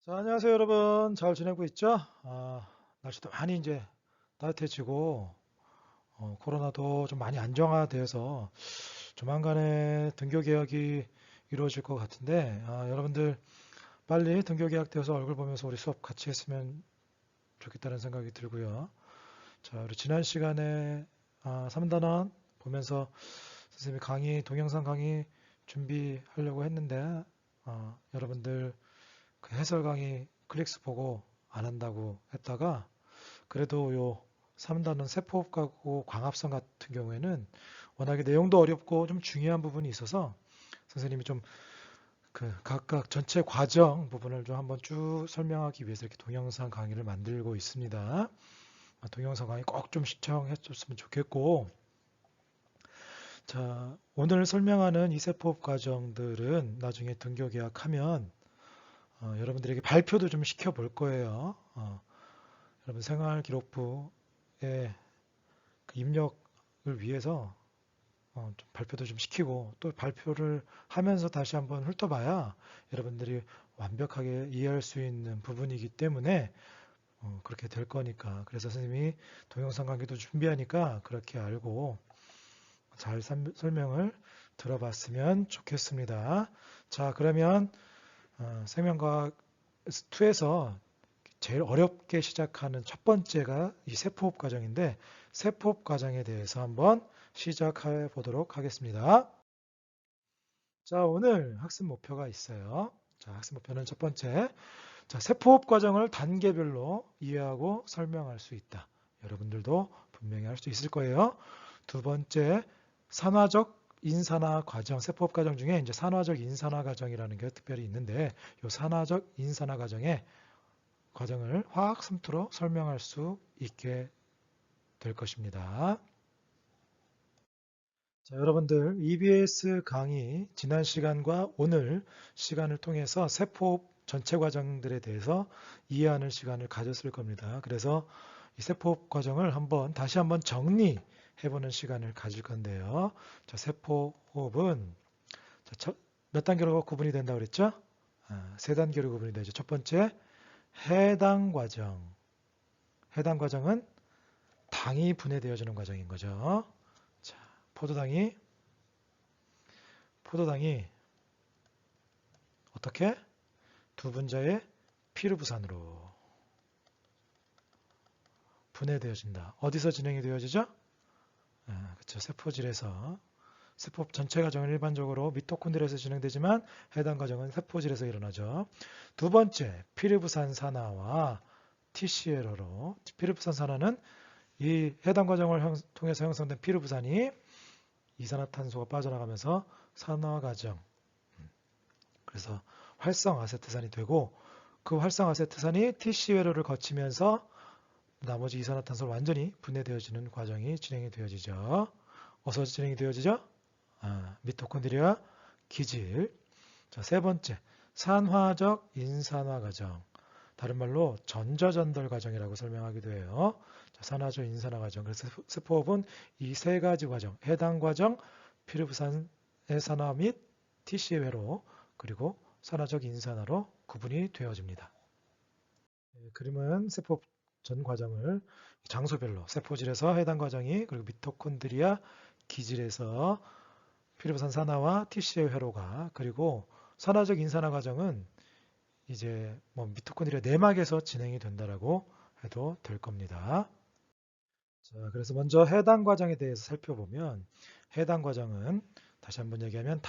자, 안녕하세요, 여러분. 잘 지내고 있죠? 날씨도 많이 이제 따뜻해지고, 코로나도 좀 많이 안정화돼서 조만간에 등교 개학이 이루어질 것 같은데, 여러분들 빨리 등교 개학되어서 얼굴 보면서 우리 수업 같이 했으면 좋겠다는 생각이 들고요. 자, 우리 지난 시간에 3단원 보면서 선생님이 동영상 강의 준비하려고 했는데, 여러분들 그 해설 강의 클릭스 보고 안 한다고 했다가 그래도 요 3단원 세포업하고 광합성 같은 경우에는 워낙에 내용도 어렵고 좀 중요한 부분이 있어서 선생님이 좀 그 각각 전체 과정 부분을 좀 한번 쭉 설명하기 위해서 이렇게 동영상 강의를 만들고 있습니다. 동영상 강의 꼭 좀 시청해 줬으면 좋겠고, 자, 오늘 설명하는 이 세포업 과정들은 나중에 등교 계약하면 여러분들에게 발표도 좀 시켜볼 거예요. 여러분 생활기록부에 그 입력을 위해서 좀 발표도 좀 시키고 또 발표를 하면서 다시 한번 훑어봐야 여러분들이 완벽하게 이해할 수 있는 부분이기 때문에 그렇게 될 거니까. 그래서 선생님이 동영상 강의도 준비하니까 그렇게 알고 잘 설명을 들어봤으면 좋겠습니다. 자, 그러면 생명과학 2에서 제일 어렵게 시작하는 첫 번째가 이 세포흡 과정인데 세포흡 과정에 대해서 한번 시작해 보도록 하겠습니다. 자, 오늘 학습 목표가 있어요. 자, 학습 목표는 첫 번째. 자, 세포흡 과정을 단계별로 이해하고 설명할 수 있다. 여러분들도 분명히 할 수 있을 거예요. 두 번째, 산화적 인산화 과정, 세포흡 과정 중에 이제 산화적 인산화 과정이라는 게 특별히 있는데 이 산화적 인산화 과정을 화학 숨투로 설명할 수 있게 될 것입니다. 자, 여러분들 EBS 강의 지난 시간과 오늘 시간을 통해서 세포 전체 과정들에 대해서 이해하는 시간을 가졌을 겁니다. 그래서 이 세포 과정을 다시 한번 정리해보는 시간을 가질 건데요. 자, 세포호흡은 몇 단계로 구분이 된다고 그랬죠? 세 단계로 구분이 되죠. 첫 번째, 해당 과정. 해당 과정은 당이 분해되어지는 과정인 거죠. 자, 포도당이 포도당이 어떻게? 두 분자의 피르부산으로 분해되어진다. 어디서 진행이 되어지죠? 그렇죠. 세포질에서. 세포 전체 과정은 일반적으로 미토콘드리아에서 진행되지만 해당 과정은 세포질에서 일어나죠. 두 번째, 피르부산 산화와 TCL로 피르부산 산화는 이 해당 과정을 통해서 형성된 피르부산이 이산화탄소가 빠져나가면서 산화 과정, 그래서 활성 아세트산이 되고 그 활성 아세트산이 TC 회로를 거치면서 나머지 이산화탄소로 완전히 분해되어지는 과정이 진행이 되어지죠. 어디서 진행이 되어지죠? 미토콘드리아 기질. 자, 세 번째, 산화적 인산화 과정. 다른 말로 전자전달 과정이라고 설명하기도 해요. 자, 산화적 인산화 과정. 그래서 세포업은 이 세 가지 과정, 해당 과정, 피르부산의 산화 및 TC의 회로, 그리고 산화적 인산화로 구분이 되어집니다. 그림은 세포 전 과정을 장소별로 세포질에서 해당 과정이 그리고 미토콘드리아 기질에서 피르부산 산화와 TC의 회로가 그리고 산화적 인산화 과정은 이제 뭐 미토콘드리아 내막에서 진행이 된다라고 해도 될 겁니다. 자, 그래서 먼저 해당 과정에 대해서 살펴보면 해당 과정은 다시 한번 얘기하면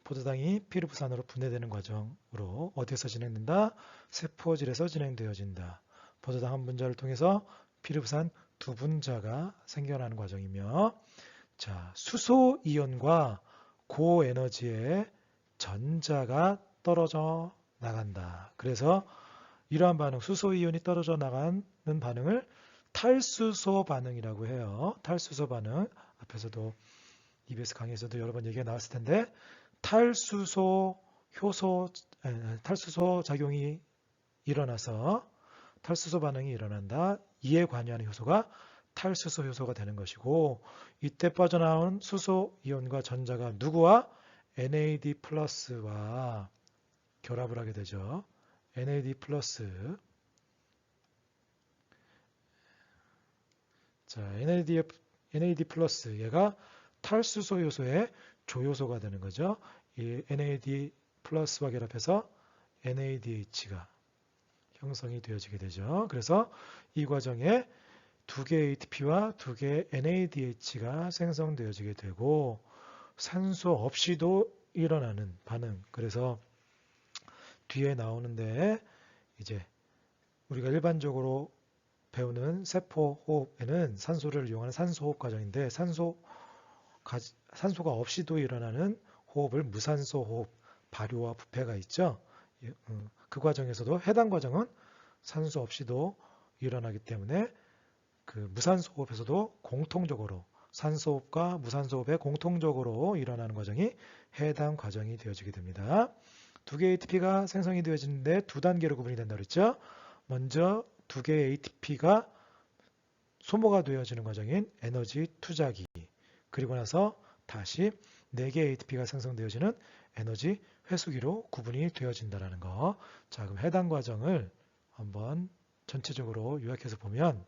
포도당이 피르부산으로 분해되는 과정으로 어디에서 진행된다? 세포질에서 진행되어진다. 포도당 한 분자를 통해서 피르부산 두 분자가 생겨나는 과정이며 자, 수소 이온과 고에너지의 전자가 떨어져 나간다. 그래서 이러한 반응, 수소 이온이 떨어져 나가는 반응을 탈수소 반응이라고 해요. 탈수소 반응. 앞에서도 EBS 강의에서도 여러 번 얘기가 나왔을 텐데 탈수소 탈수소 작용이 일어나서 탈수소 반응이 일어난다. 이에 관여하는 효소가 탈수소 효소가 되는 것이고 이때 빠져나온 수소 이온과 전자가 누구와 NAD 플러스와 결합을 하게 되죠. NAD 플러스. 자, NAD 플러스 얘가 탈수소 요소의 조요소가 되는 거죠. 이 NAD 플러스와 결합해서 NADH가 형성이 되어지게 되죠. 그래서 이 과정에 두 개의 ATP와 두 개의 NADH가 생성되어지게 되고 산소 없이도 일어나는 반응. 그래서 뒤에 나오는데 이제 우리가 일반적으로 배우는 세포 호흡에는 산소를 이용하는 산소호흡 과정인데 산소가 없이도 일어나는 호흡을 무산소 호흡, 발효와 부패가 있죠. 그 과정에서도 해당 과정은 산소 없이도 일어나기 때문에 그 무산소 호흡에서도 공통적으로 산소호흡과 무산소호흡에 공통적으로 일어나는 과정이 해당 과정이 되어지게 됩니다. 두 개의 ATP가 생성이 되어지는데 두 단계로 구분이 된다고 했죠. 먼저 두 개의 ATP가 소모가 되어지는 과정인 에너지 투자기, 그리고 나서 다시 4개의 ATP가 생성되어지는 에너지 회수기로 구분이 되어진다는 거. 자, 그럼 해당 과정을 한번 전체적으로 요약해서 보면,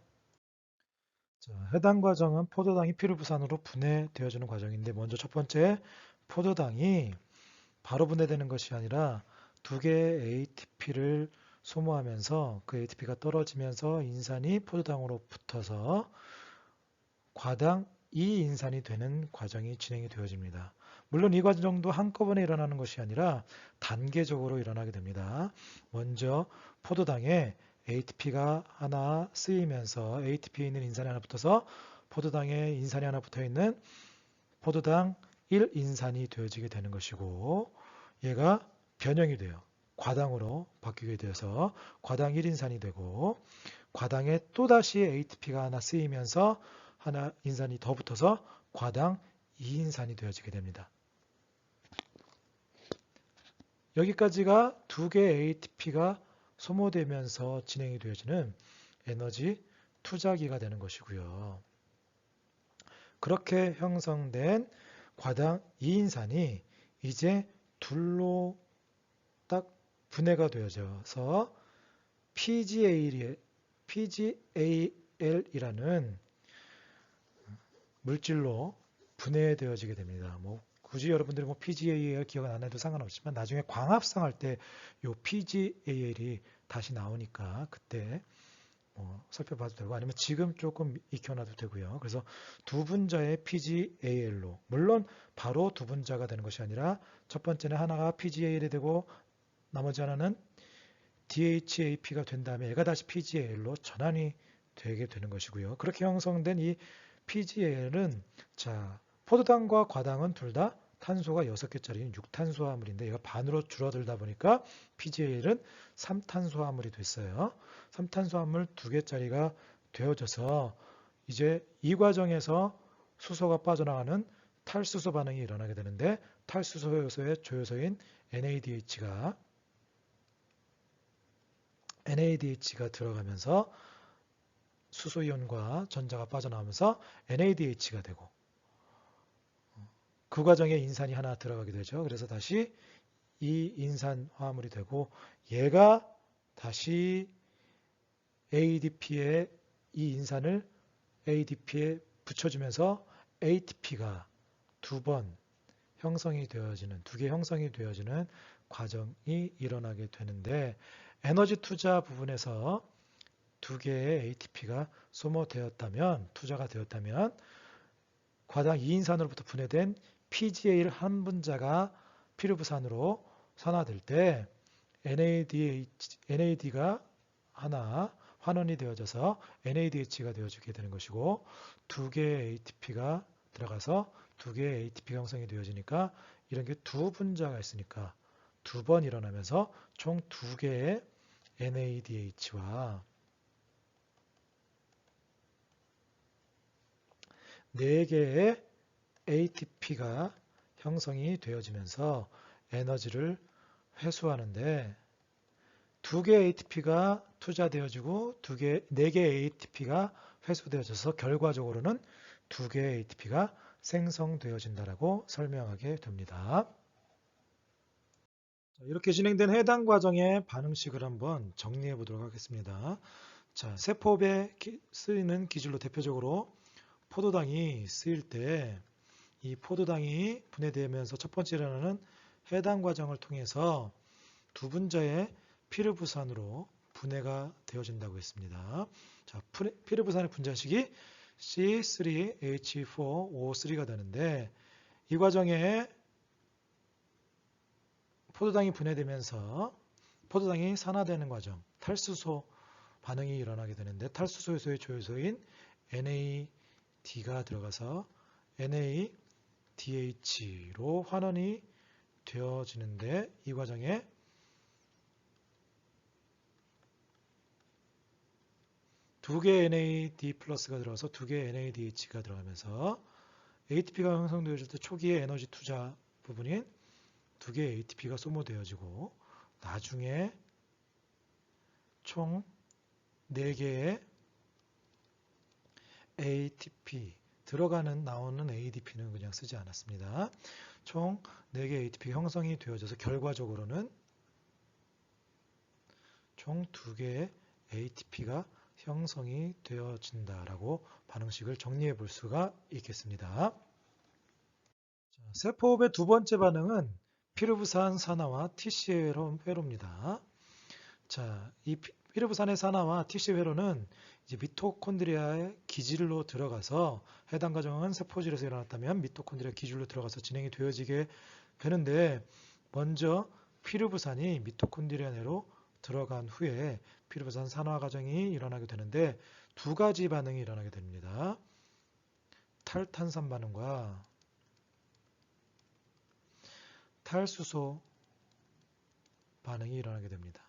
자, 해당 과정은 포도당이 피루부산으로 분해되어지는 과정인데, 먼저 첫 번째, 포도당이 바로 분해되는 것이 아니라 두 개의 ATP를 소모하면서 그 ATP가 떨어지면서 인산이 포도당으로 붙어서 과당 2인산이 되는 과정이 진행이 되어집니다. 물론 이 과정도 한꺼번에 일어나는 것이 아니라 단계적으로 일어나게 됩니다. 먼저 포도당에 ATP가 하나 쓰이면서 ATP에 있는 인산이 하나 붙어서 포도당에 인산이 하나 붙어 있는 포도당 1인산이 되어지게 되는 것이고, 얘가 변형이 돼요. 과당으로 바뀌게 되어서 과당 1인산이 되고, 과당에 또다시 ATP가 하나 쓰이면서 하나 인산이 더 붙어서 과당 2인산이 되어지게 됩니다. 여기까지가 두 개의 ATP가 소모되면서 진행이 되어지는 에너지 투자기가 되는 것이고요. 그렇게 형성된 과당 2인산이 이제 둘로 딱 분해가 되어져서 PGAL이라는 물질로 분해되어지게 됩니다. 굳이 여러분들이 PGAL 기억 안 해도 상관없지만 나중에 광합성 할 때 이 PGAL이 다시 나오니까 그때 살펴봐도 되고, 아니면 지금 조금 익혀놔도 되고요. 그래서 두 분자의 PGAL로, 물론 바로 두 분자가 되는 것이 아니라 첫 번째는 하나가 PGAL이 되고 나머지 하나는 DHAP가 된 다음에 얘가 다시 PGAL로 전환이 되게 되는 것이고요. 그렇게 형성된 이 PGAL은, 자, 포도당과 과당은 둘 다 탄소가 6개짜리인 6탄수화물인데 얘가 반으로 줄어들다 보니까 PGAL은 3탄수화물이 됐어요. 3탄수화물 2개짜리가 되어져서 이제 이 과정에서 수소가 빠져나가는 탈수소 반응이 일어나게 되는데, 탈수소 요소의 조요소인 NADH가 들어가면서 수소이온과 전자가 빠져나오면서 NADH가 되고, 그 과정에 인산이 하나 들어가게 되죠. 그래서 다시 이 인산 화합물이 되고, 얘가 다시 ADP에 이 인산을 ADP에 붙여주면서 ATP가 두 개 형성이 되어지는 과정이 일어나게 되는데, 에너지 투자 부분에서 두 개의 ATP가 투자가 되었다면 과당 2인산으로부터 분해된 PGAL 한 분자가 피루부산으로 산화될 때 NAD가 하나 환원이 되어져서 NADH가 되어지게 되는 것이고, 두 개의 ATP가 들어가서 두 개의 ATP 형성이 되어지니까 이런 게 두 분자가 있으니까 두 번 일어나면서 총 두 개의 NADH와 4개의 ATP가 형성이 되어지면서 에너지를 회수하는데, 두 개의 ATP가 투자되어지고 4개의 ATP가 회수되어져서 결과적으로는 두 개의 ATP가 생성되어진다라고 설명하게 됩니다. 자, 이렇게 진행된 해당 과정의 반응식을 한번 정리해 보도록 하겠습니다. 자, 세포업에 쓰이는 기질로 대표적으로 포도당이 쓰일 때 이 포도당이 분해되면서 첫 번째 일어나는 해당 과정을 통해서 두 분자의 피르부산으로 분해가 되어진다고 했습니다. 자, 피르부산의 분자식이 C3H4O3가 되는데 이 과정에 포도당이 분해되면서 포도당이 산화되는 과정, 탈수소 반응이 일어나게 되는데 탈수소 요소의 조효소인 NAD가 들어가서 NADH로 환원이 되어지는데 이 과정에 두 개의 NAD 플러스가 들어가서 두 개의 NADH가 들어가면서 ATP가 형성되어질 때 초기의 에너지 투자 부분인 두 개의 ATP가 소모되어지고 나중에 총 4개의 ATP 나오는 ADP는 그냥 쓰지 않았습니다. 총 4개의 ATP 형성이 되어져서 결과적으로는 총 2개의 ATP가 형성이 되어진다라고 반응식을 정리해 볼 수가 있겠습니다. 자, 세포업의 두 번째 반응은 피르부산 산화와 TCA 회로입니다. 자, 이 피르부산의 산화와 TCA 회로는 이제 미토콘드리아의 기질로 들어가서 해당 과정은 세포질에서 일어났다면 미토콘드리아 기질로 들어가서 진행이 되어지게 되는데 먼저 피르부산이 미토콘드리아 내로 들어간 후에 피르부산 산화 과정이 일어나게 되는데 두 가지 반응이 일어나게 됩니다. 탈탄산 반응과 탈수소 반응이 일어나게 됩니다.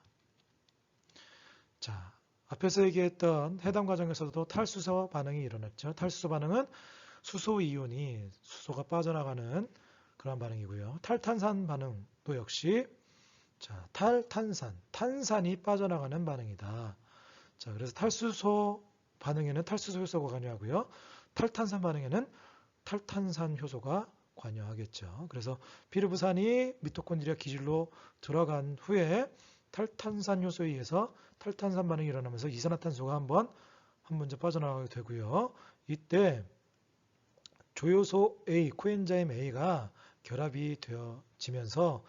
자, 앞에서 얘기했던 해당 과정에서도 탈수소 반응이 일어났죠. 탈수소 반응은 수소 이온이 수소가 빠져나가는 그런 반응이고요. 탈탄산 반응도 역시 자, 탄산이 빠져나가는 반응이다. 자, 그래서 탈수소 반응에는 탈수소 효소가 관여하고요. 탈탄산 반응에는 탈탄산 효소가 관여하겠죠. 그래서 피르부산이 미토콘드리아 기질로 들어간 후에 탈탄산 효소에 의해서 탈탄산 반응이 일어나면서 이산화탄소가 한 문제 빠져나가게 되고요. 이때 조효소 A, 코엔자임 A가 결합이 되어지면서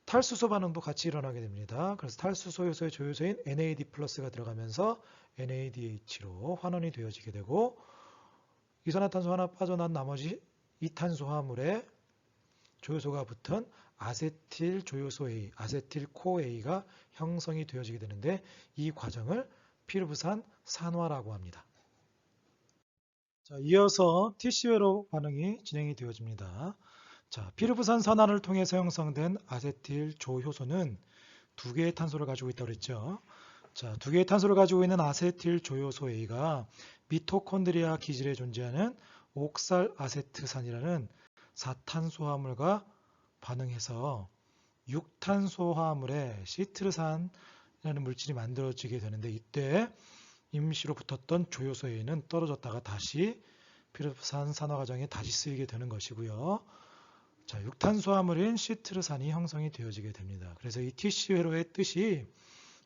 탈수소 반응도 같이 일어나게 됩니다. 그래서 탈수소 요소의 조효소인 NAD 플러스가 들어가면서 NADH로 환원이 되어지게 되고 이산화탄소 하나 빠져난 나머지 이탄소 화합물에 조효소가 붙은 아세틸 조효소 A, 아세틸 코 A가 형성이 되어지게 되는데 이 과정을 피르부산 산화라고 합니다. 자, 이어서 TC회로 반응이 진행이 되어집니다. 자, 피르부산 산화를 통해서 형성된 아세틸 조효소는 두 개의 탄소를 가지고 있다고 그랬죠. 자, 두 개의 탄소를 가지고 있는 아세틸 조효소 A가 미토콘드리아 기질에 존재하는 옥살아세트산이라는 4탄소 화합물과 반응해서 6탄소 화합물에 시트르산이라는 물질이 만들어지게 되는데 이때 임시로 붙었던 조효소 A는 떨어졌다가 다시 피르부산 산화 과정에 다시 쓰이게 되는 것이고요. 자, 6탄소 화물인 시트르산이 형성이 되어지게 됩니다. 그래서 이 TC 회로의 뜻이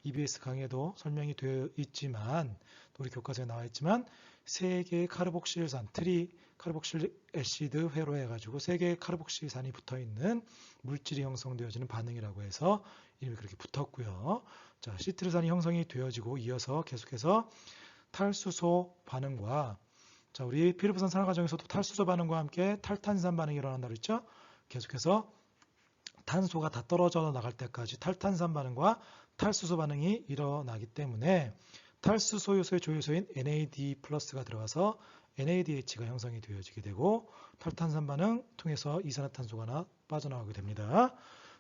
EBS 강의에도 설명이 되어 있지만 우리 교과서에 나와 있지만 3개의 카르복실산, 트리카르복실 애시드 회로 해가지고 3개의 카르복실산이 붙어있는 물질이 형성되어지는 반응이라고 해서 이름이 그렇게 붙었고요. 자, 시트르산이 형성이 되어지고 이어서 계속해서 탈수소 반응과 자, 우리 피르부산 산화 과정에서도 탈수소 반응과 함께 탈탄산 반응이 일어난다고 했죠. 계속해서 탄소가 다 떨어져 나갈 때까지 탈탄산 반응과 탈수소 반응이 일어나기 때문에 탈수소 요소의 조효소인 NAD 플러스가 들어가서 NADH가 형성이 되어지게 되고 탈탄산 반응 통해서 이산화탄소가 하나 빠져나가게 됩니다.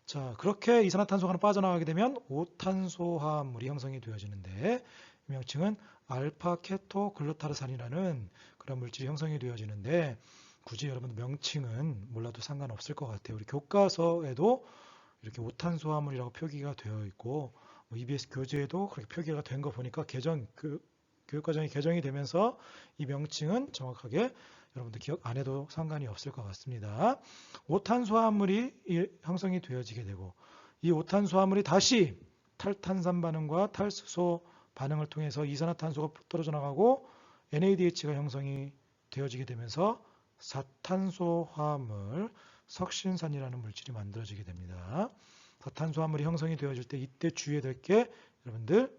자, 그렇게 이산화탄소가 하나 빠져나가게 되면 5탄소 화합물이 형성이 되어지는데 명칭은 알파 케토 글루타르산이라는 그런 물질이 형성이 되어지는데 굳이 여러분 명칭은 몰라도 상관없을 것 같아요. 우리 교과서에도 이렇게 5탄소 화합물이라고 표기가 되어 있고 EBS 교재에도 그렇게 표기가 된 거 보니까 교육과정이 개정이 되면서 이 명칭은 정확하게 여러분들 기억 안 해도 상관이 없을 것 같습니다. 5탄소 화합물이 형성이 되어지게 되고 이 5탄소 화물이 다시 탈탄산 반응과 탈수소 반응을 통해서 이산화탄소가 떨어져 나가고 NADH가 형성이 되어지게 되면서 4탄소 화물 석신산이라는 물질이 만들어지게 됩니다. 4탄소 화물이 형성이 되어질 때 이때 주의해야 될 게 여러분들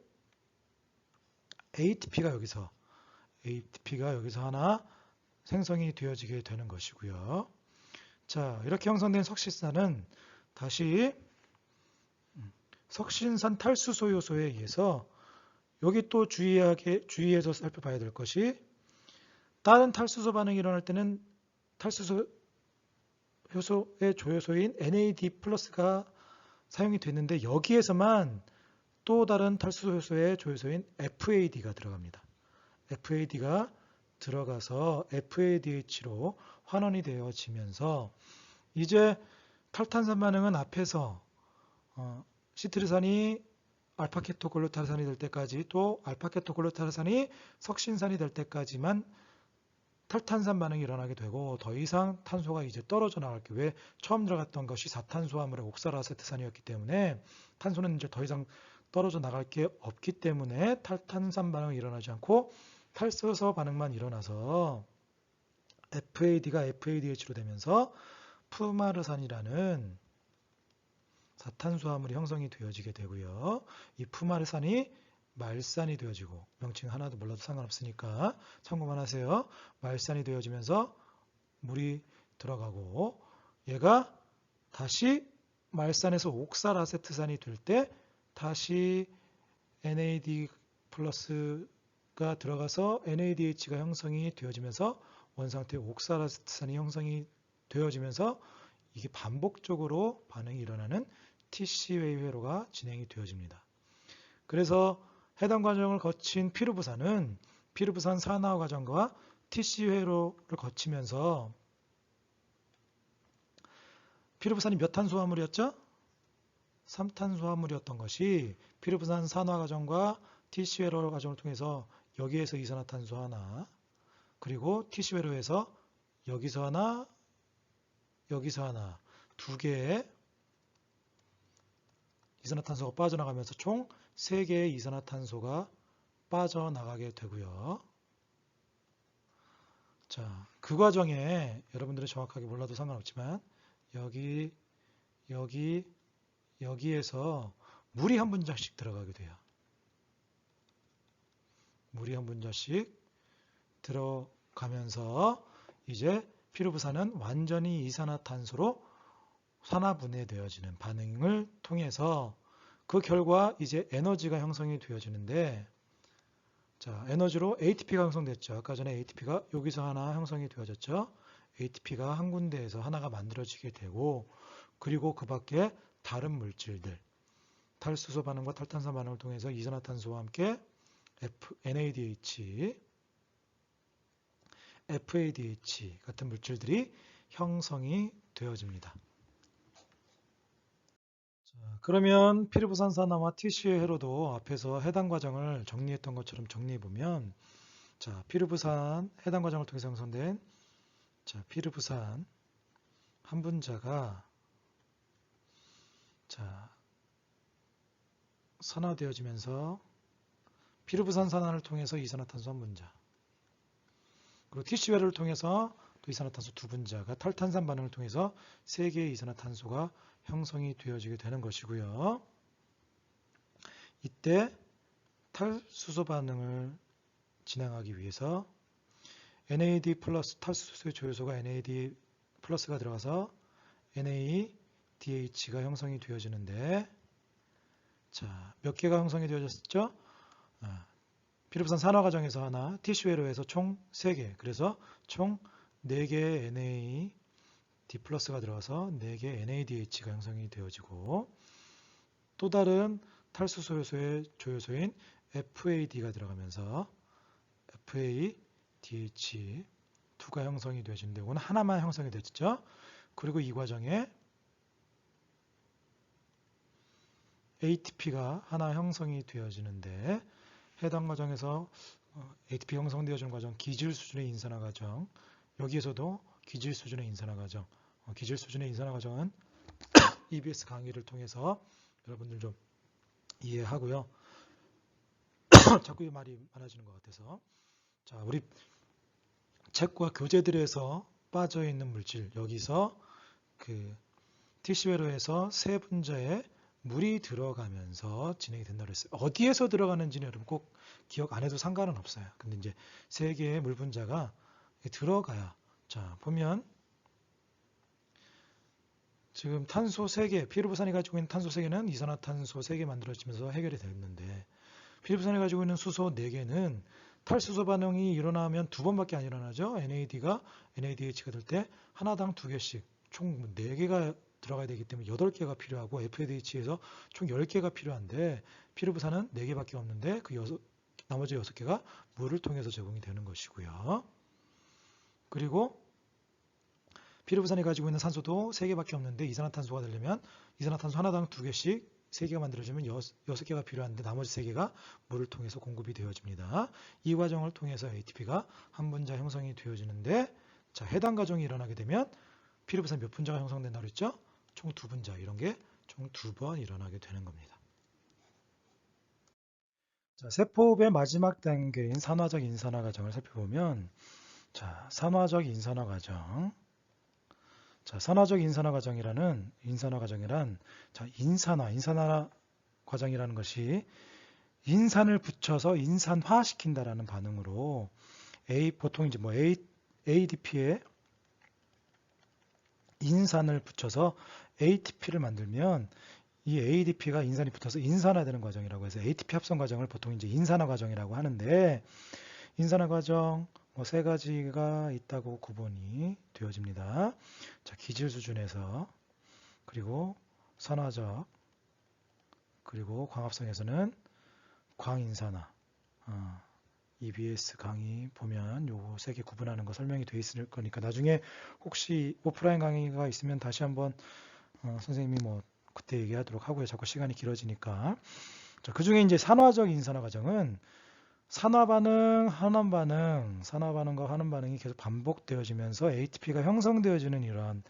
ATP가 여기서 하나 생성이 되어지게 되는 것이고요. 자, 이렇게 형성된 석신산은 다시 석신산 탈수소 요소에 의해서 여기 또 주의해서 살펴봐야 될 것이 다른 탈수소 반응이 일어날 때는 탈수소 효소의 조효소인 NAD+가 사용이 됐는데 여기에서만 또 다른 탈수소 효소의 조효소인 FAD가 들어갑니다. FAD가 들어가서 FADH로 환원이 되어지면서 이제 탈탄산 반응은 앞에서 시트르산이 알파케토글루타산이 될 때까지 또 알파케토글루타산이 석신산이 될 때까지만 탈탄산 반응이 일어나게 되고 더 이상 탄소가 이제 떨어져 나갈 게 왜 처음 들어갔던 것이 4탄소 화물의 옥살아세트산이었기 때문에 탄소는 이제 더 이상 떨어져 나갈 게 없기 때문에 탈탄산 반응이 일어나지 않고 탈수소 반응만 일어나서 FAD가 FADH로 되면서 푸마르산이라는 4탄소 화물이 형성이 되어지게 되고요. 이 푸마르산이 말산이 되어지고 명칭 하나도 몰라도 상관없으니까 참고만 하세요. 말산이 되어지면서 물이 들어가고 얘가 다시 말산에서 옥살아세트산이 될 때 다시 NAD+가 들어가서 NADH가 형성이 되어지면서 원상태의 옥살아세트산이 형성이 되어지면서 이게 반복적으로 반응이 일어나는 TCA 회로가 진행이 되어집니다. 그래서 해당 과정을 거친 피루부산은 피루부산 산화 과정과 TC 회로를 거치면서 피루부산이 몇 탄소 화물이었죠? 3탄소 화물이었던 것이 피루부산 산화 과정과 TC 회로 과정을 통해서 여기에서 이산화탄소 하나 그리고 TC 회로에서 여기서 하나 여기서 하나 두 개의 이산화탄소가 빠져나가면서 총 3개의 이산화탄소가 빠져나가게 되고요. 자, 그 과정에 여러분들이 정확하게 몰라도 상관없지만 여기에서 물이 한 분자씩 들어가게 돼요. 물이 한 분자씩 들어가면서 이제 피루부산은 완전히 이산화탄소로 산화분해되어지는 반응을 통해서 그 결과 이제 에너지가 형성이 되어지는데 자, 에너지로 ATP가 형성됐죠. 아까 전에 ATP가 여기서 하나 형성이 되어졌죠. ATP가 한 군데에서 하나가 만들어지게 되고 그리고 그 밖에 다른 물질들 탈수소 반응과 탈탄산 반응을 통해서 이산화탄소와 함께 NADH, FADH 같은 물질들이 형성이 되어집니다. 그러면 피루부산 산화와 TC의 회로도 앞에서 해당 과정을 정리했던 것처럼 정리해보면 자, 피루부산 해당 과정을 통해서 형성된 자, 피루부산 한 분자가 자, 산화되어지면서 피루부산 산화를 통해서 이산화탄소 한 분자 그리고 TC 회로를 통해서 또 이산화탄소 두 분자가 탈탄산 반응을 통해서 3개의 이산화탄소가 형성이 되어지게 되는 것이고요. 이때 탈수소 반응을 진행하기 위해서 NAD 플러스 탈수소의 조효소가 NAD 플러스가 들어가서 NADH가 형성이 되어지는데 자, 몇 개가 형성이 되어졌죠? 피루부산 산화 과정에서 하나, TC 회로에서 총 3개, 그래서 총 4개의 NAD 플러스가 들어가서 4개의 NADH가 형성이 되어지고 또 다른 탈수소 요소의 조효소인 FAD가 들어가면서 FADH 2가 형성이 되어지는데 이건 하나만 형성이 됐죠. 그리고 이 과정에 ATP가 하나 형성이 되어지는데 해당 과정에서 ATP 형성되어지는 과정, 기질 수준의 인산화 과정, 여기에서도 기질 수준의 인산화 과정, 기질 수준의 인산화 과정은 EBS 강의를 통해서 여러분들 좀 이해하고요. 자꾸 이 말이 많아지는 것 같아서. 자, 우리 책과 교재들에서 빠져 있는 물질, 여기서 그 티시웨로에서 세 분자에 물이 들어가면서 진행이 된다고 했어요. 어디에서 들어가는지는 여러분 꼭 기억 안 해도 상관은 없어요. 근데 이제 세 개의 물 분자가 들어가야. 자, 보면 지금 탄소 3개, 피르부산이 가지고 있는 탄소 3개는 이산화탄소 3개 만들어지면서 해결이 됐는데, 피르부산이 가지고 있는 수소 4개는 탈수소 반응이 일어나면 2번밖에 안 일어나죠. NADH가 될 때 하나당 2개씩 총 4개가 들어가야 되기 때문에 8개가 필요하고, FADH에서 총 10개가 필요한데 피르부산은 4개밖에 없는데 그 나머지 6개가 물을 통해서 제공이 되는 것이고요. 그리고 피르부산이 가지고 있는 산소도 3개밖에 없는데 이산화탄소가 되려면 이산화탄소 하나당 2개씩 3개가 만들어지면 6개가 필요한데 나머지 3개가 물을 통해서 공급이 되어집니다. 이 과정을 통해서 ATP가 한 분자 형성이 되어지는데, 자, 해당 과정이 일어나게 되면 피르부산 몇 분자가 형성된다고 그랬죠? 총 2분자, 이런 게 총 2번 일어나게 되는 겁니다. 자, 세포업의 마지막 단계인 산화적 인산화 과정을 살펴보면, 자, 산화적 인산화 과정. 자, 산화적 인산화 과정이란, 자, 인산화 과정이라는 것이 인산을 붙여서 인산화 시킨다라는 반응으로 보통 이제 ADP에 인산을 붙여서 ATP를 만들면 이 ADP가 인산이 붙어서 인산화되는 과정이라고 해서 ATP 합성 과정을 보통 이제 인산화 과정이라고 하는데, 인산화 과정 3가지가 있다고 구분이 되어집니다. 자, 기질 수준에서, 그리고 산화적, 그리고 광합성에서는 광인산화. EBS 강의 보면 요 3개 구분하는 거 설명이 되어 있을 거니까 나중에 혹시 오프라인 강의가 있으면 다시 한번 선생님이 그때 얘기하도록 하고요. 자꾸 시간이 길어지니까. 자, 그 중에 이제 산화적 인산화 과정은 산화 반응, 환원 반응, 산화 반응과 환원 반응이 계속 반복되어지면서 ATP가 형성되어지는 이러한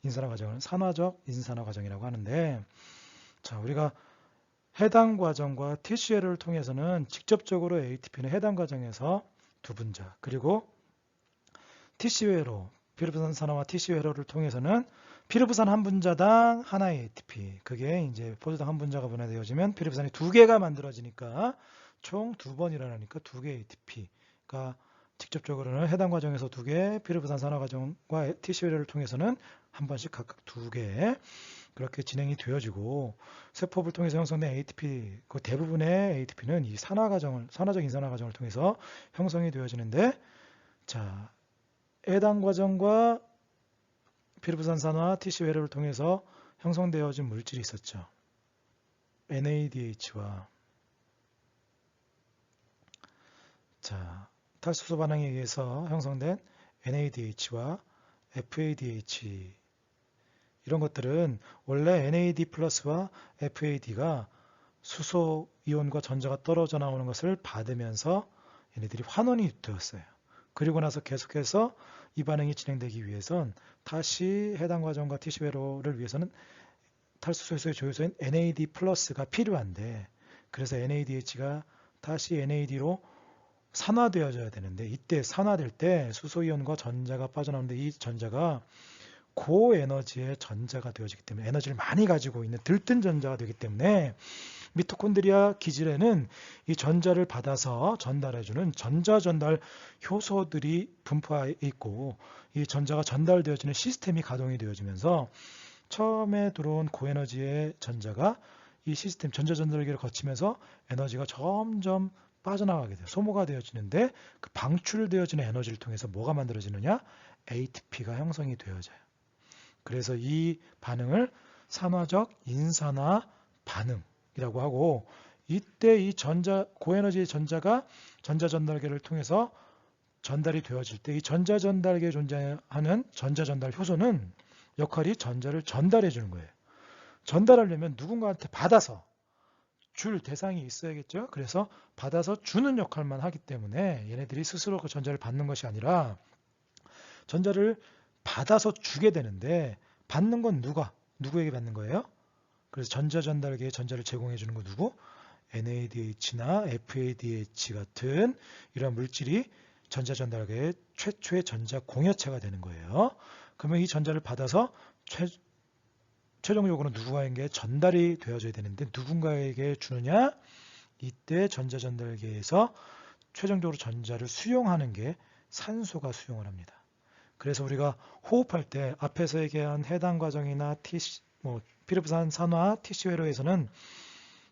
인산화 과정을 산화적 인산화 과정이라고 하는데, 자, 우리가 해당 과정과 TCL을 통해서는 직접적으로 ATP는 해당 과정에서 2분자, 그리고 TC회로, 피르부산 산화와 TC회로를 통해서는 피르부산 한 분자당 하나의 ATP, 그게 이제 포도당 한 분자가 분해되어지면 피르부산이 2개가 만들어지니까 총 2번 일어나니까 2개 ATP가 직접적으로는 해당 과정에서 2개, 피르부산 산화 과정과 TC회로를 통해서는 한 번씩 각각 2개 그렇게 진행이 되어지고, 세포업을 통해서 형성된 ATP, 그 대부분의 ATP는 이 산화적 인산화 과정을 통해서 형성이 되어지는데, 자, 해당 과정과 피르부산 산화 TC회로를 통해서 형성되어진 물질이 있었죠. NADH와, 자, 탈수소 반응에 의해서 형성된 NADH와 FADH, 이런 것들은 원래 NAD 플러스와 FAD가 수소 이온과 전자가 떨어져 나오는 것을 받으면서 얘네들이 환원이 되었어요. 그리고 나서 계속해서 이 반응이 진행되기 위해선 다시 해당 과정과 TC회로를 위해서는 탈수소의 조효소인 NAD 플러스가 필요한데, 그래서 NADH가 다시 NAD로 산화되어져야 되는데, 이때 산화될 때 수소 이온과 전자가 빠져나오는데 이 전자가 고에너지의 전자가 되어지기 때문에, 에너지를 많이 가지고 있는 들뜬 전자가 되기 때문에 미토콘드리아 기질에는 이 전자를 받아서 전달해주는 전자 전달 효소들이 분포해 있고, 이 전자가 전달되어지는 시스템이 가동이 되어지면서 처음에 들어온 고에너지의 전자가 이 시스템 전자 전달기를 거치면서 에너지가 점점 빠져나가게 돼요. 소모가 되어지는데, 그 방출되어지는 에너지를 통해서 뭐가 만들어지느냐? ATP가 형성이 되어져요. 그래서 이 반응을 산화적 인산화 반응이라고 하고, 이때 이 고에너지의 전자가 전자 전달계를 통해서 전달이 되어질 때 이 전자 전달계에 존재하는 전자 전달 효소는 역할이 전자를 전달해 주는 거예요. 전달하려면 누군가한테 받아서 줄 대상이 있어야겠죠. 그래서 받아서 주는 역할만 하기 때문에 얘네들이 스스로 그 전자를 받는 것이 아니라 전자를 받아서 주게 되는데, 받는 건 누구에게 받는 거예요? 그래서 전자 전달계에 전자를 제공해 주는 거 누구? NADH나 FADH 같은 이런 물질이 전자 전달계의 최초의 전자 공여체가 되는 거예요. 그러면 이 전자를 받아서 최종적으로 누군가에게 전달이 되어져야 되는데 누군가에게 주느냐? 이때 전자 전달계에서 최종적으로 전자를 수용하는 게 산소가 수용을 합니다. 그래서 우리가 호흡할 때 앞에서 얘기한 해당 과정이나 피르부산 산화 TC 회로에서는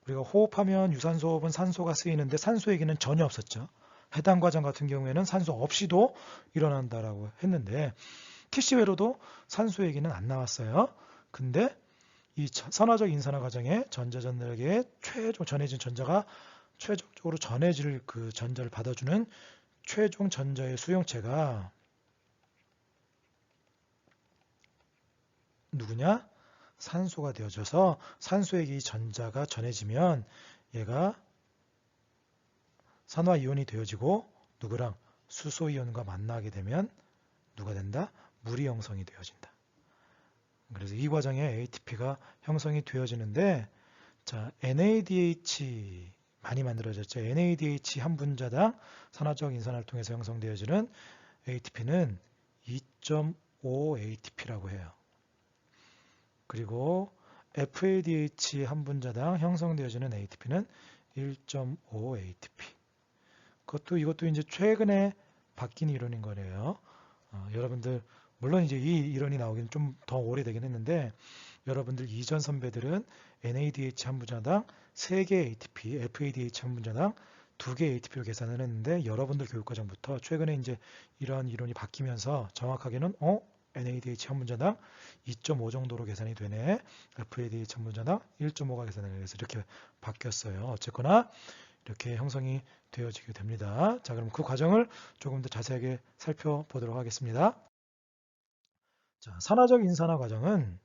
우리가 호흡하면 유산소 호흡은 산소가 쓰이는데 산소 얘기는 전혀 없었죠. 해당 과정 같은 경우에는 산소 없이도 일어난다라고 했는데 TC 회로도 산소 얘기는 안 나왔어요. 근데 이 산화적 인산화 과정에 전자 전달계에 최종 전해진 전자가 최종적으로 전해질 그 전자를 받아주는 최종 전자의 수용체가 누구냐? 산소가 되어져서 산소에게 이 전자가 전해지면 얘가 산화이온이 되어지고 누구랑 수소이온과 만나게 되면 누가 된다? 물이 형성이 되어진다. 그래서 이 과정에 ATP가 형성이 되어지는데 자, NADH 많이 만들어졌죠. NADH 한 분자당 산화적 인산화를 통해서 형성되어지는 ATP는 2.5 ATP라고 해요. 그리고 FADH 한 분자당 형성되어지는 ATP는 1.5 ATP. 이것도 이제 최근에 바뀐 이론인 거네요. 여러분들 물론 이제 이 이론이 나오기는 좀 더 오래되긴 했는데 여러분들 이전 선배들은 NADH 한 분자당 3개 ATP, FADH 한 분자당 2개 ATP로 계산을 했는데 여러분들 교육과정부터 최근에 이제 이러한 이론이 바뀌면서 정확하게는 NADH 한 분자당 2.5 정도로 계산이 되네. FADH 한 분자당 1.5가 계산이 돼서 이렇게 바뀌었어요. 어쨌거나 이렇게 형성이 되어지게 됩니다. 자, 그럼 그 과정을 조금 더 자세하게 살펴보도록 하겠습니다. 자, 산화적 인산화 과정은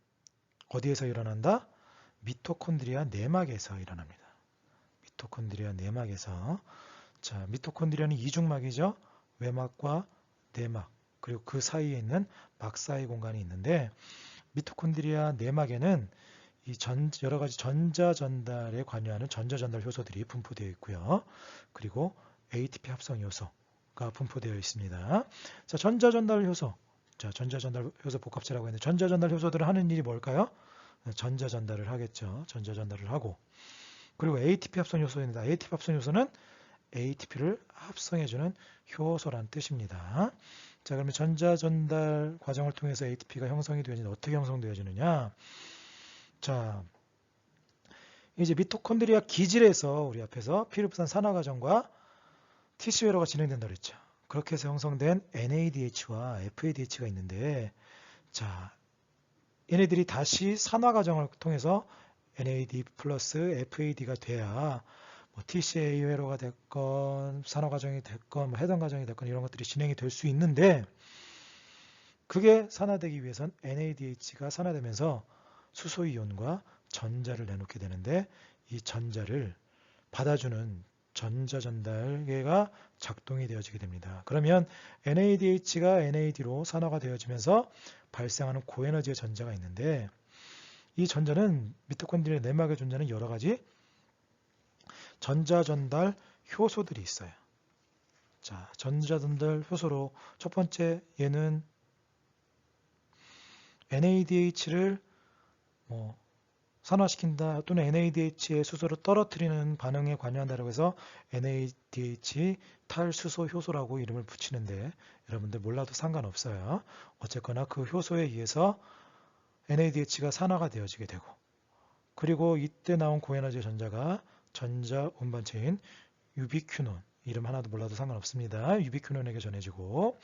어디에서 일어난다? 미토콘드리아 내막에서 일어납니다. 미토콘드리아 내막에서. 자, 미토콘드리아는 이중막이죠. 외막과 내막. 그리고 그 사이에 있는 막 사이 공간이 있는데 미토콘드리아 내막에는 이 여러 가지 전자 전달에 관여하는 전자 전달 효소들이 분포되어 있고요. 그리고 ATP 합성 요소가 분포되어 있습니다. 자, 전자 전달 효소. 자, 전자 전달 효소 복합체라고 했는데 전자 전달 효소들은 하는 일이 뭘까요? 전자 전달을 하겠죠. 전자 전달을 하고. 그리고 ATP 합성 요소입니다. ATP 합성 요소는 ATP를 합성해주는 효소란 뜻입니다. 자, 그러면 전자 전달 과정을 통해서 ATP가 형성이 되어지는데 어떻게 형성되어지느냐? 자, 이제 미토콘드리아 기질에서 우리 앞에서 피르부산 산화 과정과 TC 회로가 진행된다고 그랬죠. 그렇게 해서 형성된 NADH와 FADH가 있는데, 자, 얘네들이 다시 산화 과정을 통해서 NAD 플러스 FAD가 돼야 뭐 TCA 회로가 됐건 산화 과정이 됐건 뭐 해당 과정이 됐건 이런 것들이 진행이 될 수 있는데 그게 산화되기 위해선 NADH가 산화되면서 수소이온과 전자를 내놓게 되는데 이 전자를 받아주는 전자 전달계가 작동이 되어지게 됩니다. 그러면 NADH가 NAD로 산화가 되어지면서 발생하는 고에너지의 전자가 있는데 이 전자는 미토콘드리아 내막에 존재하는 여러 가지 전자 전달 효소들이 있어요. 자, 전자 전달 효소로 첫 번째 얘는 NADH를 산화시킨다 또는 NADH의 수소를 떨어뜨리는 반응에 관여한다고 해서 NADH 탈수소 효소라고 이름을 붙이는데 여러분들 몰라도 상관없어요. 어쨌거나 그 효소에 의해서 NADH가 산화가 되어지게 되고 그리고 이때 나온 고에너지 전자가 전자 운반체인 유비큐논 이름 하나도 몰라도 상관없습니다. 유비큐논에게 전해지고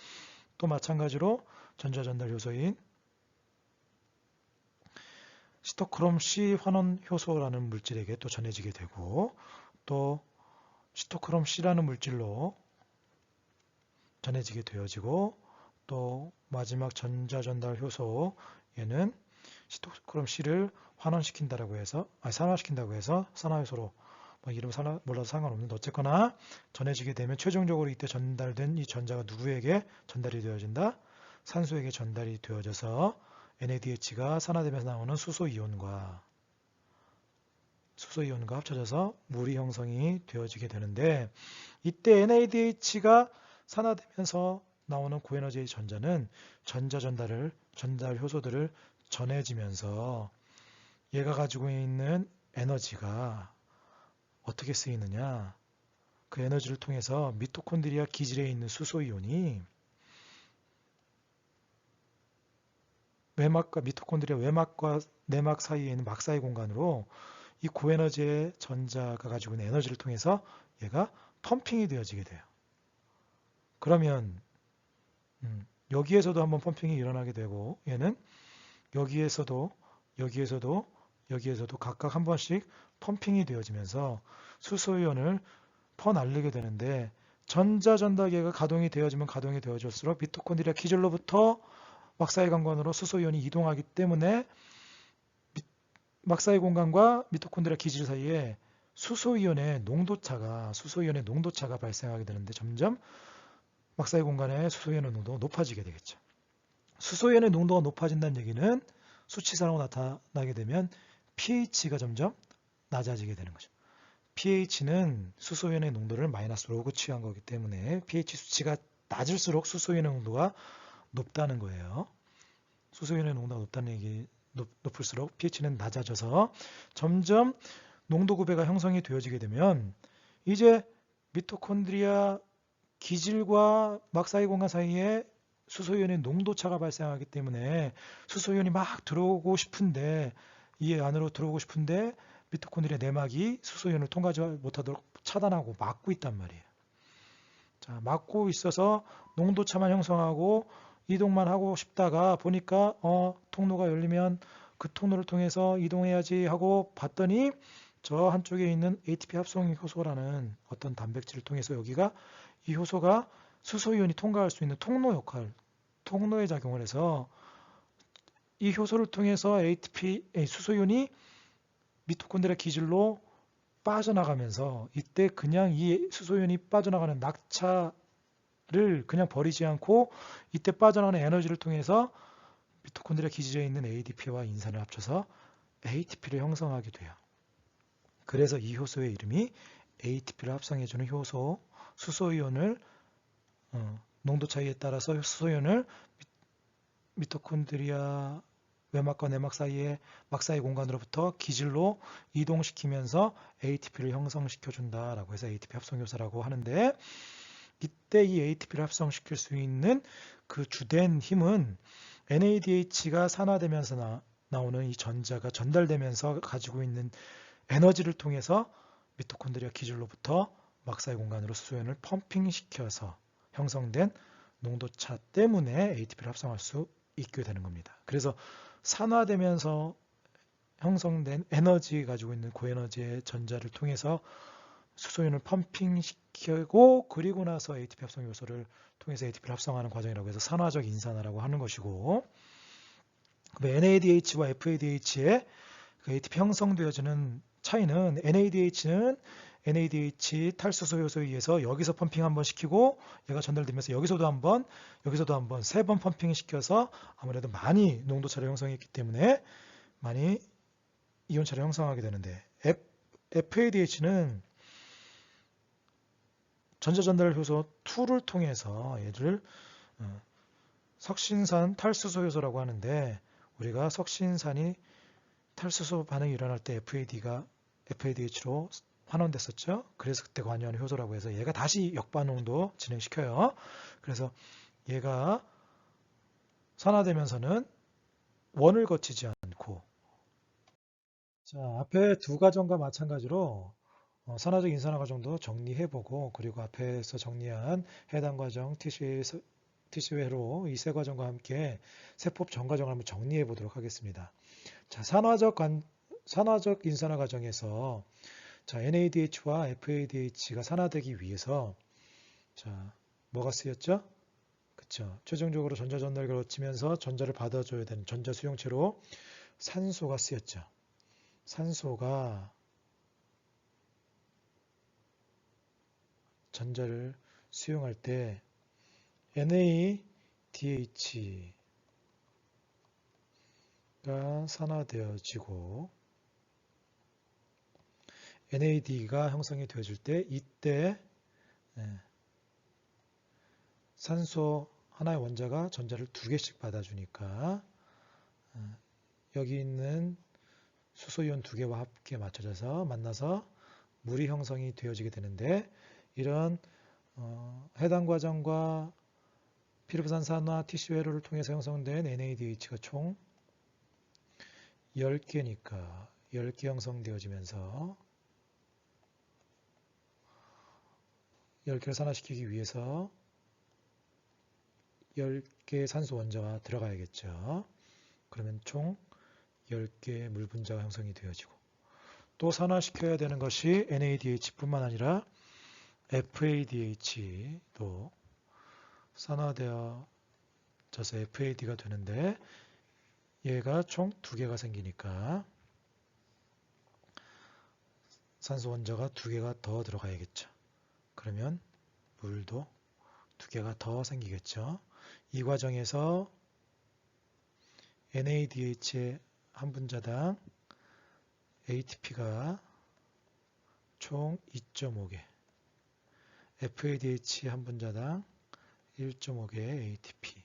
또 마찬가지로 전자 전달 효소인 시토크롬 C 환원 효소라는 물질에게 또 전해지게 되고 또 시토크롬 C라는 물질로 전해지게 되어지고 또 마지막 전자 전달 효소 얘는 시토크롬 C를 환원시킨다라고 해서 산화시킨다고 해서 산화효소로 이름 몰라도 상관없는데 어쨌거나 전해지게 되면 최종적으로 이때 전달된 이 전자가 누구에게 전달이 되어진다? 산소에게 전달이 되어져서 NADH가 산화되면서 나오는 수소이온과 수소이온과 합쳐져서 물이 형성이 되어지게 되는데, 이때 NADH가 산화되면서 나오는 고에너지의 전자는 전달 효소들을 전해지면서 얘가 가지고 있는 에너지가 어떻게 쓰이느냐? 그 에너지를 통해서 미토콘드리아 기질에 있는 수소이온이 미토콘드리아 외막과 내막 사이에 있는 막사이 공간으로 이 고에너지의 전자가 가지고 있는 에너지를 통해서 얘가 펌핑이 되어지게 돼요. 그러면 여기에서도 한번 펌핑이 일어나게 되고, 얘는 여기에서도 각각 한 번씩 펌핑이 되어지면서 수소이온을 퍼날리게 되는데, 전자 전달계가 가동이 되어질수록 미토콘드리아 기질로부터 막사이 공간으로 수소이온이 이동하기 때문에 막사이 공간과 미토콘드리아 기질 사이에 수소이온의 농도차가 발생하게 되는데, 점점 막사이 공간의 수소이온의 농도가 높아지게 되겠죠. 수소이온의 농도가 높아진다는 얘기는 수치상으로 나타나게 되면 pH가 점점 낮아지게 되는 거죠. pH는 수소이온의 농도를 마이너스로 취한 거기 때문에 pH 수치가 낮을수록 수소이온의 농도가 높다는 거예요. 수소이온의 농도가 높을수록 pH는 낮아져서 점점 농도 구배가 형성이 되어지게 되면 이제 미토콘드리아 기질과 막사이 공간 사이에 수소이온의 농도차가 발생하기 때문에 수소이온이 막 들어오고 싶은데, 이 안으로 들어오고 싶은데 미토콘드리아 내막이 수소이온을 통과하지 못하도록 차단하고 막고 있단 말이에요. 자, 막고 있어서 농도차만 형성하고 이동만 하고 싶다가 보니까 통로가 열리면 그 통로를 통해서 이동해야지 하고 봤더니 저 한쪽에 있는 ATP 합성 효소라는 어떤 단백질을 통해서 여기가 이 효소가 수소이온이 통과할 수 있는 통로의 작용을 해서 이 효소를 통해서 수소이온이 미토콘드리아 기질로 빠져나가면서, 이때 그냥 이 수소이온이 빠져나가는 낙차를 그냥 버리지 않고 이때 빠져나가는 에너지를 통해서 미토콘드리아 기질에 있는 ADP와 인산을 합쳐서 ATP를 형성하게 돼요. 그래서 이 효소의 이름이 ATP를 합성해주는 효소, 수소이온을 농도 차이에 따라서 수소이온을 미토콘드리아 외막과 내막 사이의 막사이 공간으로부터 기질로 이동시키면서 ATP를 형성시켜 준다라고 해서 ATP 합성효소라고 하는데, 이때 이 ATP를 합성시킬 수 있는 그 주된 힘은 NADH가 산화되면서 나오는 이 전자가 전달되면서 가지고 있는 에너지를 통해서 미토콘드리아 기질로부터 막사이 공간으로 수소이온을 펌핑시켜서 형성된 농도차 때문에 ATP를 합성할 수 있게 되는 겁니다. 그래서 산화되면서 형성된 에너지 가지고 있는 고에너지의 전자를 통해서 수소이온을 펌핑시키고, 그리고 나서 ATP 합성 요소를 통해서 ATP를 합성하는 과정이라고 해서 산화적 인산화라고 하는 것이고, NADH와 FADH의 그 ATP 형성되어지는 차이는, NADH는 NADH 탈수소 효소에 의해서 여기서 펌핑 한번 시키고 얘가 전달되면서 여기서도 한번 3번 펌핑 시켜서 아무래도 많이 농도차를 형성했기 때문에 많이 이온차를 형성하게 되는데, FADH는 전자전달 효소 2를 통해서 얘를 석신산 탈수소 효소라고 하는데, 우리가 석신산이 탈수소 반응이 일어날 때 FADH로 환원됐었죠. 그래서 그때 관여하는 효소라고 해서 얘가 다시 역반응도 진행시켜요. 그래서 얘가 산화되면서는 원을 거치지 않고, 자, 앞에 두 과정과 마찬가지로 산화적 인산화 과정도 정리해보고, 그리고 앞에서 정리한 해당 과정, 티슈회로 이 세 과정과 함께 세포 전 과정을 한번 정리해 보도록 하겠습니다. 자, 산화적 인산화 과정에서 자, NADH와 FADH가 산화되기 위해서 자, 뭐가 쓰였죠? 그쵸. 최종적으로 전자 전달을 거치면서 전자를 받아줘야 되는 전자 수용체로 산소가 쓰였죠. 산소가 전자를 수용할 때 NADH가 산화되어지고, NAD가 형성이 되어질 때 이때 산소 하나의 원자가 전자를 2개씩 받아주니까 여기 있는 수소이온 2개와 합계 맞춰져서 만나서 물이 형성이 되어지게 되는데 이런 해당 과정과 피르부산산화 TC 회로를 통해서 형성된 NADH가 총 10개니까 10개 형성되어지면서 10개를 산화시키기 위해서 10개의 산소 원자가 들어가야겠죠. 그러면 총 10개의 물 분자가 형성이 되어지고 또 산화시켜야 되는 것이 NADH뿐만 아니라 FADH도 산화되어져서 FAD가 되는데 얘가 총 2개가 생기니까 산소 원자가 2개가 더 들어가야겠죠. 그러면 물도 2개가 더 생기겠죠. 이 과정에서 NADH의 한 분자당 ATP가 총 2.5개, FADH 한 분자당 1.5개의 ATP.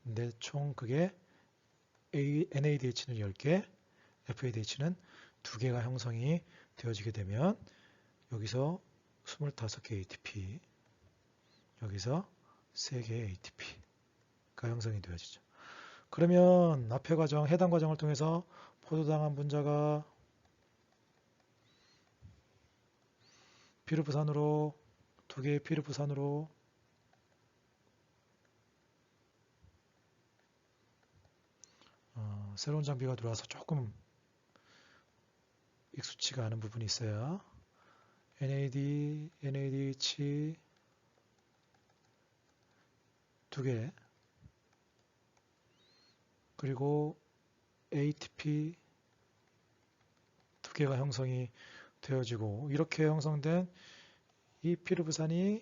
근데 총 그게 NADH는 10개, FADH는 2개가 형성이 되어지게 되면 여기서 25개 ATP, 여기서 3개의 ATP가 형성이 되어지죠. 그러면 앞의 과정, 해당 과정을 통해서 포도당 한 분자가 피르부산으로 2개의 피르부산으로 새로운 장비가 들어와서 조금 익숙치가 않은 부분이 있어요. NAD, NADH 2개 그리고 ATP 2개가 형성이 되어지고 이렇게 형성된 이 피르부산이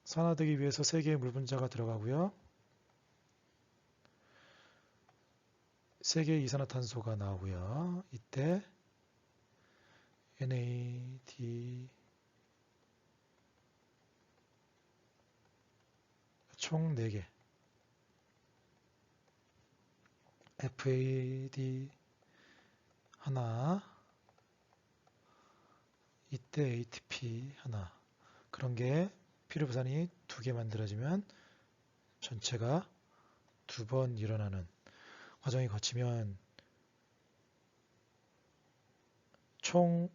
산화되기 위해서 3개의 물 분자가 들어가고요. 3개의 이산화탄소가 나오고요. 이때 NAD 총 4개, FAD 하나, 이때 ATP 하나. 그런 게 피르부산이 2개 만들어지면 전체가 2번 일어나는 과정이 거치면 총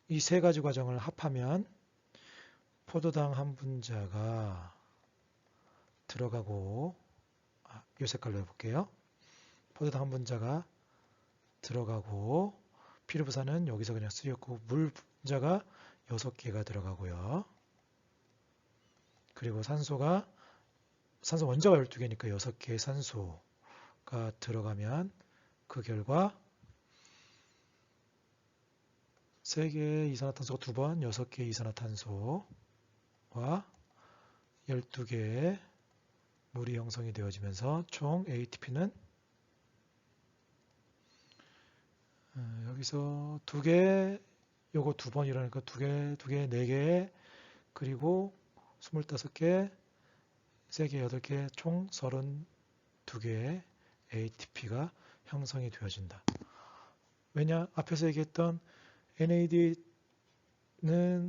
이 3가지 과정을 합하면 포도당 한 분자가 들어가고 이 색깔로 해볼게요. 포도당 한 분자가 들어가고 피르부산은 여기서 그냥 쓰였고 물 분자가 6개가 들어가고요. 그리고 산소 원자가 12개니까 6개의 산소가 들어가면 그 결과 3개의 이산화탄소가 2번, 6개의 이산화탄소와 12개의 물이 형성이 되어지면서 총 ATP는 여기서 2개, 요거 2번 이러니까 2개, 4개, 그리고 25개, 3개, 8개, 총 32개의 ATP가 형성이 되어진다. 왜냐? 앞에서 얘기했던 NAD는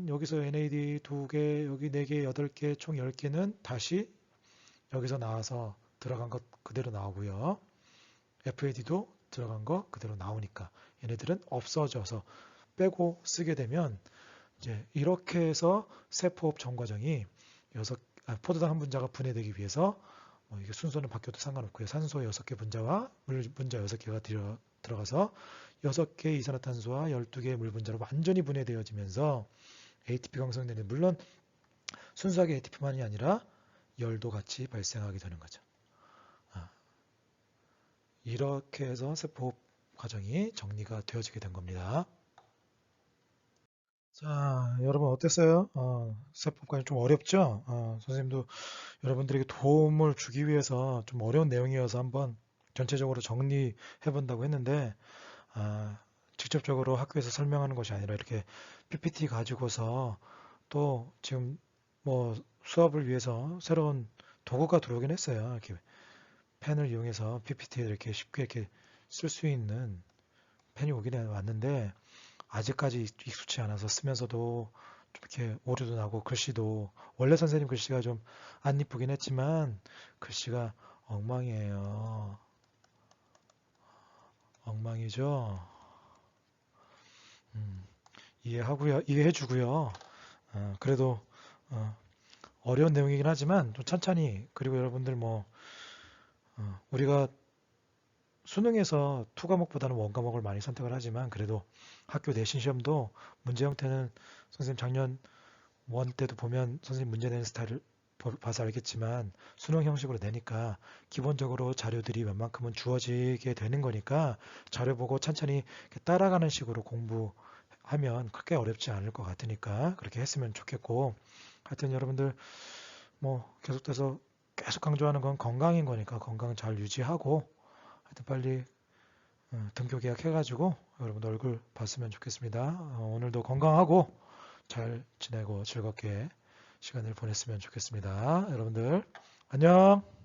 여기서 NAD 2개, 여기 4개, 8개, 총 10개는 다시 여기서 나와서 들어간 것 그대로 나오고요. FAD도 들어간 거 그대로 나오니까 얘네들은 없어져서 빼고 쓰게 되면 이제 이렇게 해서 세포업 전 과정이 포도당 한 분자가 분해되기 위해서 이게 순서는 바뀌어도 상관없고요. 산소 6개 분자와 물 분자 6개가 들어가서 6개의 이산화탄소와 12개의 물 분자로 완전히 분해되어지면서 ATP가 형성되는 물론 순수하게 ATP만이 아니라 열도 같이 발생하게 되는 거죠. 이렇게 해서 세포 과정이 정리가 되어지게 된 겁니다. 자, 여러분 어땠어요? 세포 과정 좀 어렵죠? 선생님도 여러분들에게 도움을 주기 위해서 좀 어려운 내용이어서 한번 전체적으로 정리해 본다고 했는데 직접적으로 학교에서 설명하는 것이 아니라 이렇게 PPT 가지고서 또 지금 뭐 수업을 위해서 새로운 도구가 들어오긴 했어요. 이렇게 펜을 이용해서 PPT에 이렇게 쉽게 이렇게 쓸 수 있는 펜이 오긴 왔는데 아직까지 익숙치 않아서 쓰면서도 좀 이렇게 오류도 나고 글씨도 원래 선생님 글씨가 좀 안 이쁘긴 했지만 글씨가 엉망이에요. 엉망이죠. 이해하고요, 이해해주고요. 그래도 어려운 내용이긴 하지만 좀 천천히 그리고 여러분들 뭐 우리가 수능에서 투 과목보다는 원 과목을 많이 선택을 하지만 그래도 학교 내신 시험도 문제 형태는 선생님 작년 원 때도 보면 선생님 문제 내는 스타일을 봐서 알겠지만 수능 형식으로 내니까 기본적으로 자료들이 웬만큼은 주어지게 되는 거니까 자료 보고 천천히 따라가는 식으로 공부하면 크게 어렵지 않을 것 같으니까 그렇게 했으면 좋겠고 하여튼 여러분들 뭐 계속돼서 계속 강조하는 건 건강인 거니까 건강 잘 유지하고 하여튼 빨리 등교 계약해가지고 여러분들 얼굴 봤으면 좋겠습니다. 오늘도 건강하고 잘 지내고 즐겁게 시간을 보냈으면 좋겠습니다. 여러분들 안녕.